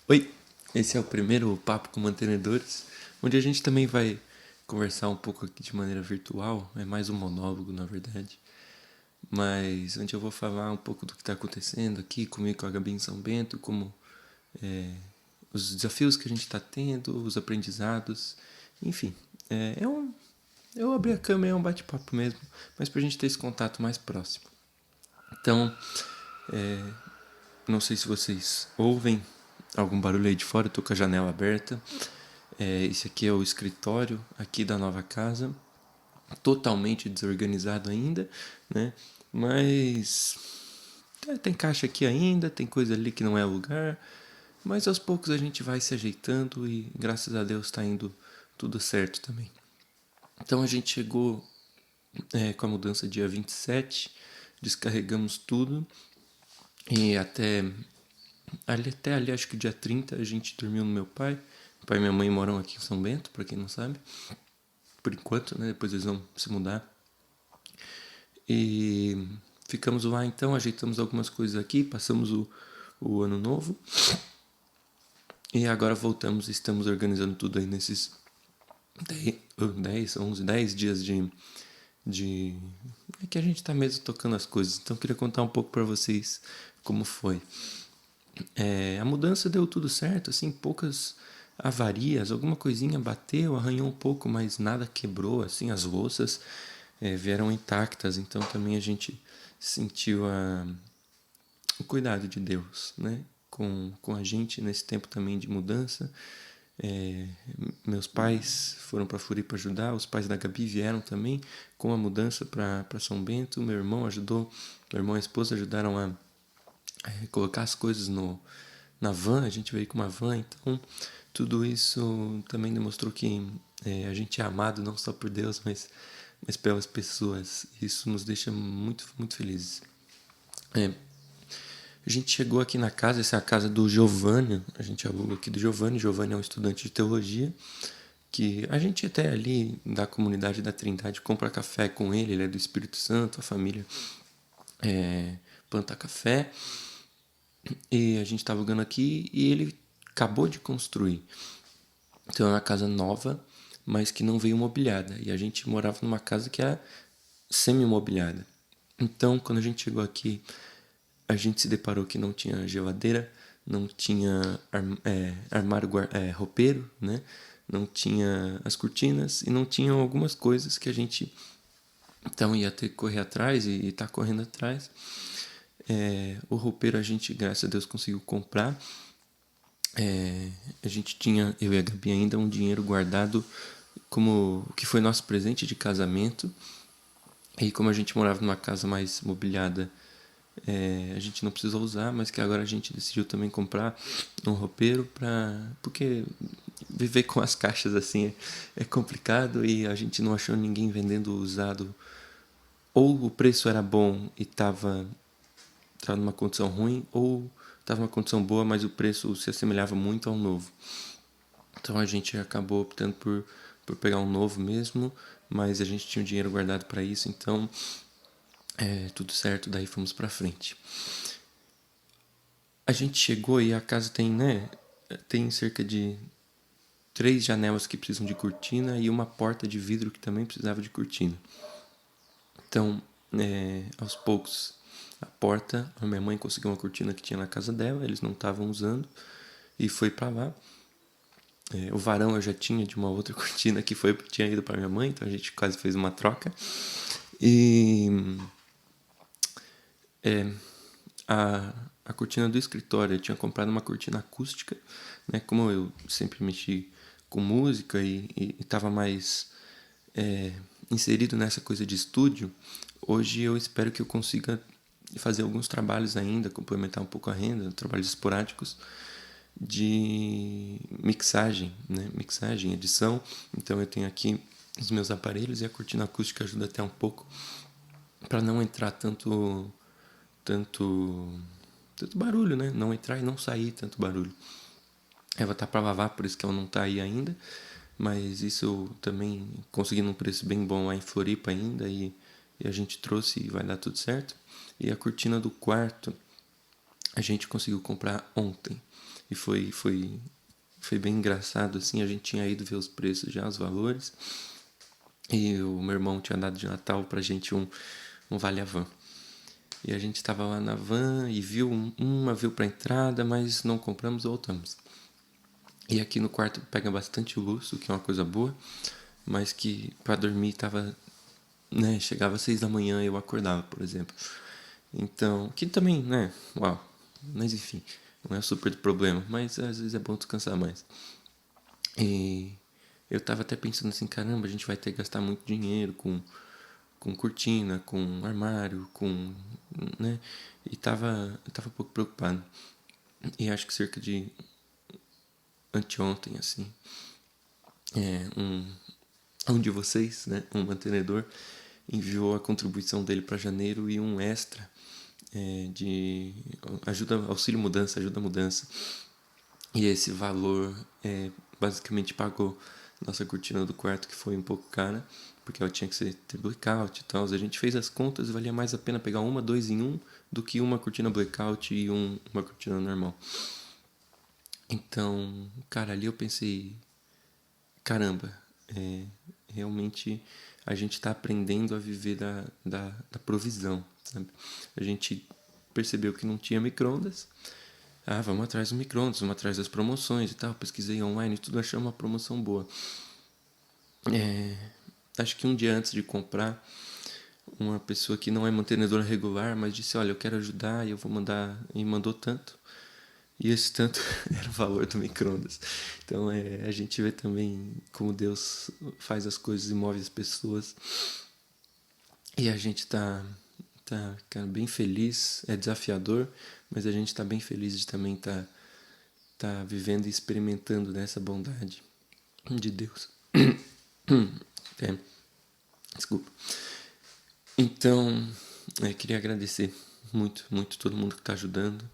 Oi, esse é o primeiro Papo com Mantenedores, onde a gente também vai conversar um pouco aqui de maneira virtual, é mais um monólogo na verdade, mas onde eu vou falar um pouco do que está acontecendo aqui comigo com a Gabi em São Bento, como é, os desafios que a gente está tendo, os aprendizados, enfim, eu abri a câmera, é um bate-papo mesmo, mas para a gente ter esse contato mais próximo. Então, não sei se vocês ouvem algum barulho aí de fora, eu tô com a janela aberta. Esse aqui é o escritório aqui da nova casa, totalmente desorganizado ainda, né? Mas tem caixa aqui ainda, tem coisa ali que não é lugar, mas aos poucos a gente vai se ajeitando e graças a Deus está indo tudo certo também. Então a gente chegou com a mudança dia 27, descarregamos tudo e até ali acho que dia 30 a gente dormiu no meu pai. Meu pai e minha mãe moram aqui em São Bento, para quem não sabe. Por enquanto, né? Depois eles vão se mudar. E ficamos lá então, ajeitamos algumas coisas aqui, passamos o ano novo. E agora voltamos e estamos organizando tudo aí nesses 10 dias de. É que a gente tá mesmo tocando as coisas. Então eu queria contar um pouco para vocês como foi. A mudança deu tudo certo, assim, poucas avarias, alguma coisinha bateu, arranhou um pouco, mas nada quebrou, assim, as louças vieram intactas, então também a gente sentiu o cuidado de Deus, né? Com a gente nesse tempo também de mudança. É, Meus pais foram para Floripa ajudar, os pais da Gabi vieram também com a mudança para São Bento. Meu irmão ajudou, meu irmão e a esposa ajudaram a colocar as coisas na van, a gente veio com uma van, então tudo isso também demonstrou que a gente é amado não só por Deus, mas pelas pessoas. Isso nos deixa muito, muito felizes. É, a gente chegou aqui na casa, essa é a casa do Giovanni, a gente alugou aqui do Giovanni. Giovanni é um estudante de teologia, que a gente até ali da comunidade da Trindade compra café com ele, ele é do Espírito Santo, a família planta café, e a gente está alugando aqui e ele acabou de construir. Então é uma casa nova, mas que não veio mobiliada. E a gente morava numa casa que era semi-mobiliada. Então, quando a gente chegou aqui, a gente se deparou que não tinha geladeira, não tinha armário roupeiro, né? Não tinha as cortinas e não tinham algumas coisas que a gente então ia ter que correr atrás e está correndo atrás. O roupeiro a gente, graças a Deus, conseguiu comprar. A gente tinha, eu e a Gabi ainda, um dinheiro guardado como que foi nosso presente de casamento. E como a gente morava numa casa mais mobiliada, a gente não precisou usar, mas que agora a gente decidiu também comprar um roupeiro porque viver com as caixas assim é complicado e a gente não achou ninguém vendendo usado. Ou o preço era bom e tava numa condição ruim, ou estava numa condição boa, mas o preço se assemelhava muito ao novo. Então a gente acabou optando por pegar um novo mesmo, mas a gente tinha o dinheiro guardado para isso, então tudo certo, daí fomos para frente. A gente chegou e a casa tem, né? Tem cerca de 3 janelas que precisam de cortina e uma porta de vidro que também precisava de cortina. Então, aos poucos, a porta, a minha mãe conseguiu uma cortina que tinha na casa dela, eles não estavam usando e foi para lá. O varão eu já tinha de uma outra cortina que tinha ido para minha mãe, então a gente quase fez uma troca. E a, a cortina do escritório, eu tinha comprado uma cortina acústica, né? Como eu sempre mexi com música e estava mais inserido nessa coisa de estúdio, hoje eu espero que eu consiga fazer alguns trabalhos ainda, complementar um pouco a renda, trabalhos esporádicos de mixagem, né? Mixagem, edição. Então eu tenho aqui os meus aparelhos e a cortina acústica ajuda até um pouco para não entrar tanto tanto barulho, né? Não entrar e não sair tanto barulho. Ela tá para lavar, por isso que ela não tá aí ainda, mas isso eu também consegui num preço bem bom lá em Floripa ainda e a gente trouxe e vai dar tudo certo. E a cortina do quarto, a gente conseguiu comprar ontem. E foi bem engraçado, assim, a gente tinha ido ver os preços já, os valores. E o meu irmão tinha dado de Natal pra gente um vale-a-van. E a gente estava lá na van e viu uma veio pra entrada, mas não compramos, voltamos. E aqui no quarto pega bastante luz, o que é uma coisa boa, mas que para dormir tava, né, chegava às 6 da manhã e eu acordava, por exemplo. Então, que também, né, uau, mas enfim, não é super problema, mas às vezes é bom descansar mais. E eu tava até pensando assim, caramba, a gente vai ter que gastar muito dinheiro com cortina, com armário, com, né, e eu tava um pouco preocupado. E acho que cerca de anteontem, assim, um de vocês, né, um mantenedor, enviou a contribuição dele para janeiro e um extra de ajuda, auxílio mudança, ajuda mudança. E esse valor basicamente pagou nossa cortina do quarto, que foi um pouco cara, porque ela tinha que ter blackout e tal. A gente fez as contas e valia mais a pena pegar uma, dois em um, do que uma cortina blackout e uma cortina normal. Então, cara, ali eu pensei, caramba, realmente a gente está aprendendo a viver da provisão, sabe? A gente percebeu que não tinha micro-ondas. Ah, vamos atrás do micro-ondas, vamos atrás das promoções e tal. Pesquisei online e tudo, achei uma promoção boa. Acho que um dia antes de comprar, uma pessoa que não é mantenedora regular, mas disse, olha, eu quero ajudar e eu vou mandar, e mandou tanto. E esse tanto era o valor do micro-ondas. Então a gente vê também como Deus faz as coisas e move as pessoas. E a gente tá cara, bem feliz, é desafiador, mas a gente tá bem feliz de também tá vivendo e experimentando dessa bondade de Deus. É, desculpa. Então, queria agradecer muito, muito todo mundo que tá ajudando.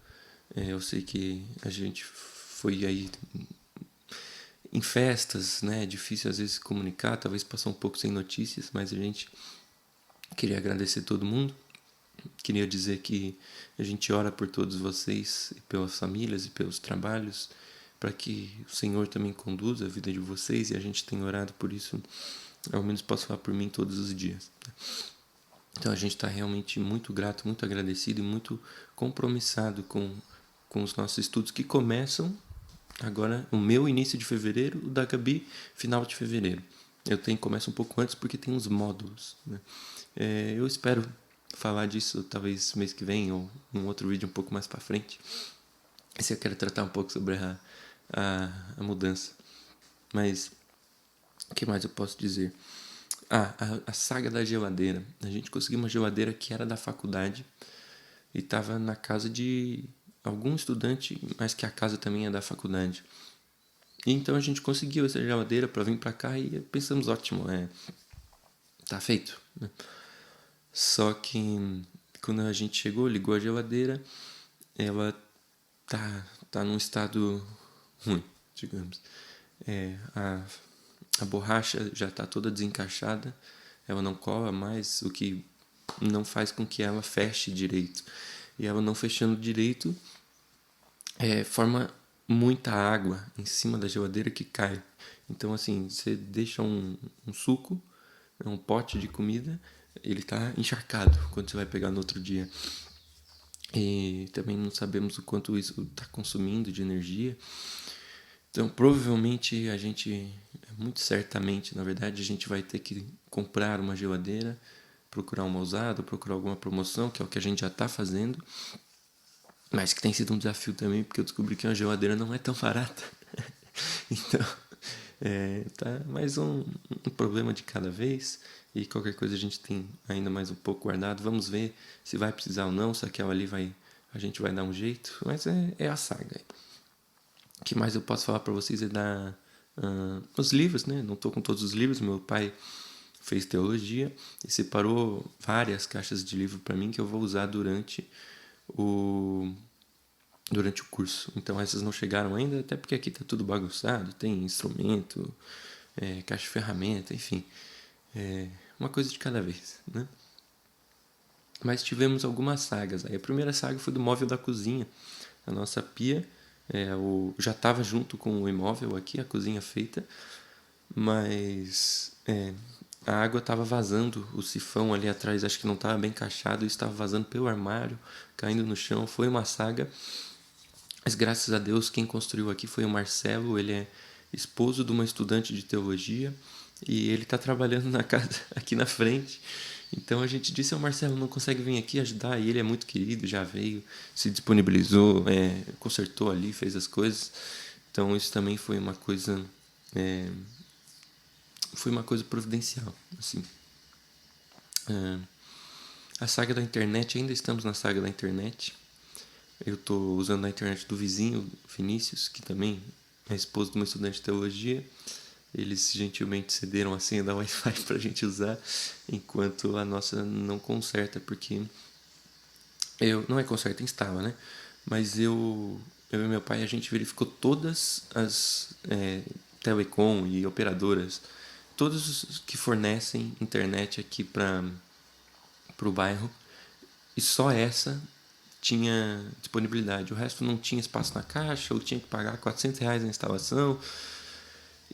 Eu sei que a gente foi aí em festas, né? É difícil às vezes se comunicar, talvez passar um pouco sem notícias, mas a gente queria agradecer todo mundo. Queria dizer que a gente ora por todos vocês, e pelas famílias e pelos trabalhos, para que o Senhor também conduza a vida de vocês, e a gente tem orado por isso, ao menos posso falar por mim todos os dias. Então a gente está realmente muito grato, muito agradecido e muito compromissado com os nossos estudos que começam agora, o meu início de fevereiro, o da Gabi final de fevereiro. Começo um pouco antes porque tem uns módulos, né? Eu espero falar disso talvez mês que vem ou num outro vídeo um pouco mais para frente. Esse eu quero tratar um pouco sobre a mudança. Mas o que mais eu posso dizer? A saga da geladeira. A gente conseguiu uma geladeira que era da faculdade e estava na casa de algum estudante, mas que a casa também é da faculdade. E então a gente conseguiu essa geladeira para vir para cá e pensamos, ótimo, tá feito, né? Só que quando a gente chegou, ligou a geladeira, ela tá num estado ruim, digamos. A borracha já está toda desencaixada, ela não cola mais, o que não faz com que ela feche direito. E ela não fechando direito, forma muita água em cima da geladeira que cai. Então, assim, você deixa um suco, um pote de comida, ele está encharcado quando você vai pegar no outro dia. E também não sabemos o quanto isso está consumindo de energia. Então, provavelmente muito certamente, na verdade, a gente vai ter que comprar uma geladeira, procurar uma usada, procurar alguma promoção, que é o que a gente já está fazendo. Mas que tem sido um desafio também, porque eu descobri que uma geladeira não é tão barata. Então, tá mais um problema de cada vez. E qualquer coisa a gente tem ainda mais um pouco guardado. Vamos ver se vai precisar ou não, se aquela ali a gente vai dar um jeito. Mas é a saga. O que mais eu posso falar para vocês é os livros, né? Não estou com todos os livros. Meu pai fez teologia e separou várias caixas de livro para mim que eu vou usar o durante o curso. Então essas não chegaram ainda, até porque aqui tá tudo bagunçado, tem instrumento, caixa de ferramenta, enfim. Uma coisa de cada vez, né? Mas tivemos algumas sagas. Aí a primeira saga foi do móvel da cozinha, a nossa pia. Já estava junto com o imóvel aqui, a cozinha feita, mas a água estava vazando, o sifão ali atrás acho que não estava bem encaixado, e estava vazando pelo armário, caindo no chão, foi uma saga. Mas graças a Deus quem construiu aqui foi o Marcelo, ele é esposo de uma estudante de teologia e ele está trabalhando na casa aqui na frente. Então a gente disse ao Marcelo, não consegue vir aqui ajudar? E ele é muito querido, já veio, se disponibilizou, consertou ali, fez as coisas. Então isso também foi uma coisa providencial, assim. A saga da internet, ainda estamos na saga da internet. Eu estou usando a internet do vizinho, Vinícius, que também é esposo de uma estudante de teologia. Eles gentilmente cederam a senha da Wi-Fi para a gente usar, enquanto a nossa não conserta, porque não é conserta, instala, né? Mas eu e meu pai, a gente verificou todas as telecom e operadoras, todos os que fornecem internet aqui para o bairro, e só essa tinha disponibilidade. O resto não tinha espaço na caixa, ou tinha que pagar R$ 400 na instalação.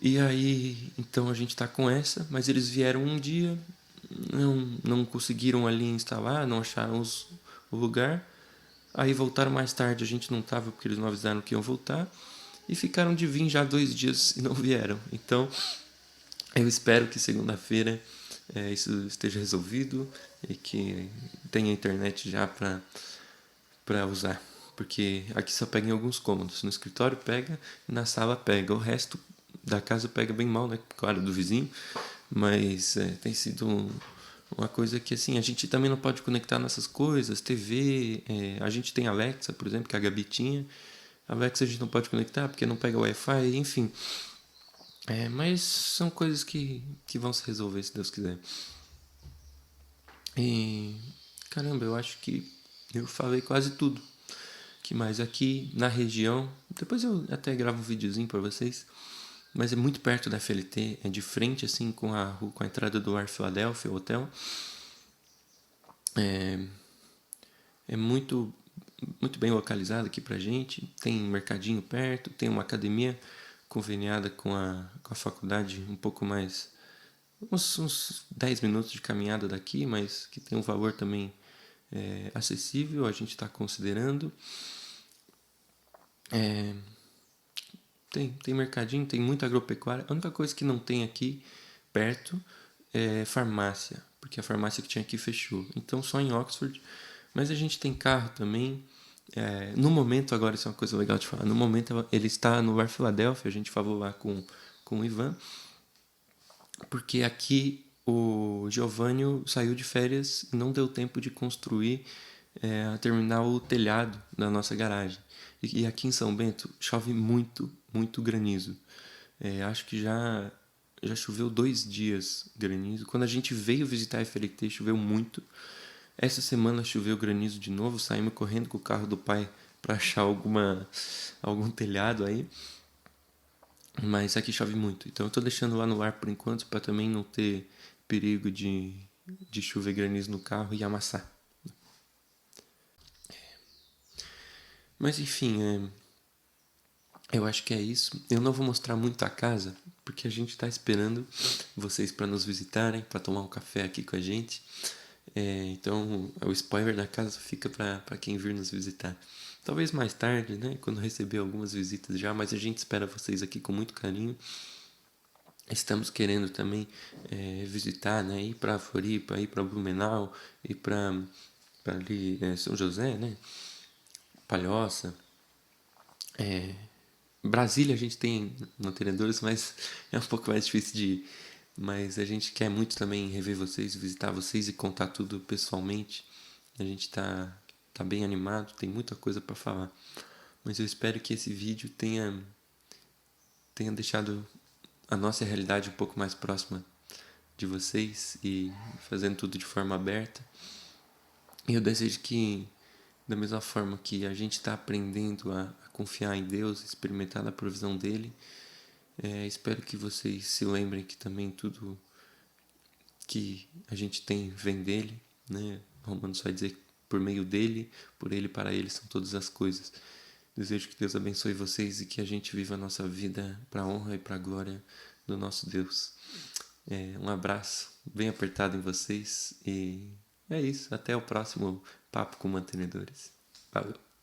E aí, então a gente está com essa, mas eles vieram um dia, não conseguiram ali instalar, não acharam o lugar. Aí voltaram mais tarde, a gente não estava porque eles não avisaram que iam voltar. E ficaram de vir já 2 dias e não vieram. Então, eu espero que segunda-feira isso esteja resolvido e que tenha internet já para usar. Porque aqui só pega em alguns cômodos. No escritório pega e na sala pega. O resto da casa pega bem mal, né? Claro, do vizinho. Mas tem sido uma coisa que, assim, a gente também não pode conectar nessas coisas. TV, a gente tem Alexa, por exemplo, que a Gabi tinha. Alexa a gente não pode conectar porque não pega Wi-Fi, enfim. Mas são coisas que vão se resolver, se Deus quiser. E, caramba, eu acho que eu falei quase tudo. Que mais? Aqui na região, depois eu até gravo um videozinho para vocês, mas é muito perto da FLT, é de frente assim com a entrada do Ar Philadelphia, o hotel. É muito bem localizado aqui pra gente, tem um mercadinho perto, tem uma academia conveniada com a faculdade um pouco mais, uns 10 minutos de caminhada daqui, mas que tem um valor também acessível, a gente está considerando. Tem mercadinho, tem muita agropecuária. A única coisa que não tem aqui perto é farmácia, porque a farmácia que tinha aqui fechou. Então só em Oxford. Mas a gente tem carro também. No momento, agora isso é uma coisa legal de falar. No momento ele está no Bar Philadelphia, a gente falou lá com o Ivan, porque aqui o Giovanni saiu de férias e não deu tempo de construir, terminar o telhado da nossa garagem. E aqui em São Bento chove muito, muito granizo. Acho que já choveu 2 dias granizo. Quando a gente veio visitar a FLT, choveu muito. Essa semana choveu granizo de novo. Saímos correndo com o carro do pai para achar algum telhado aí. Mas aqui chove muito. Então eu tô deixando lá no ar por enquanto para também não ter perigo de chover granizo no carro e amassar. Mas enfim, eu acho que é isso. Eu não vou mostrar muito a casa, porque a gente está esperando vocês para nos visitarem, para tomar um café aqui com a gente. Então, o spoiler da casa fica para quem vir nos visitar. Talvez mais tarde, né, quando receber algumas visitas já, mas a gente espera vocês aqui com muito carinho. Estamos querendo também visitar, né, ir para Floripa, ir para Blumenau, ir para ali São José, né, Palhoça. Brasília a gente tem mantenedores, mas é um pouco mais difícil de ir. Mas a gente quer muito também rever vocês, visitar vocês e contar tudo pessoalmente. A gente tá bem animado, tem muita coisa para falar. Mas eu espero que esse vídeo tenha deixado a nossa realidade um pouco mais próxima de vocês e fazendo tudo de forma aberta. E eu desejo que, da mesma forma que a gente está aprendendo a confiar em Deus, experimentar a provisão dele, espero que vocês se lembrem que também tudo que a gente tem vem dele, né? Romanos vai dizer que por meio dele, por ele, para ele são todas as coisas. Desejo que Deus abençoe vocês e que a gente viva a nossa vida para a honra e para a glória do nosso Deus. Um abraço bem apertado em vocês e é isso. Até o próximo Papo com Mantenedores. Valeu!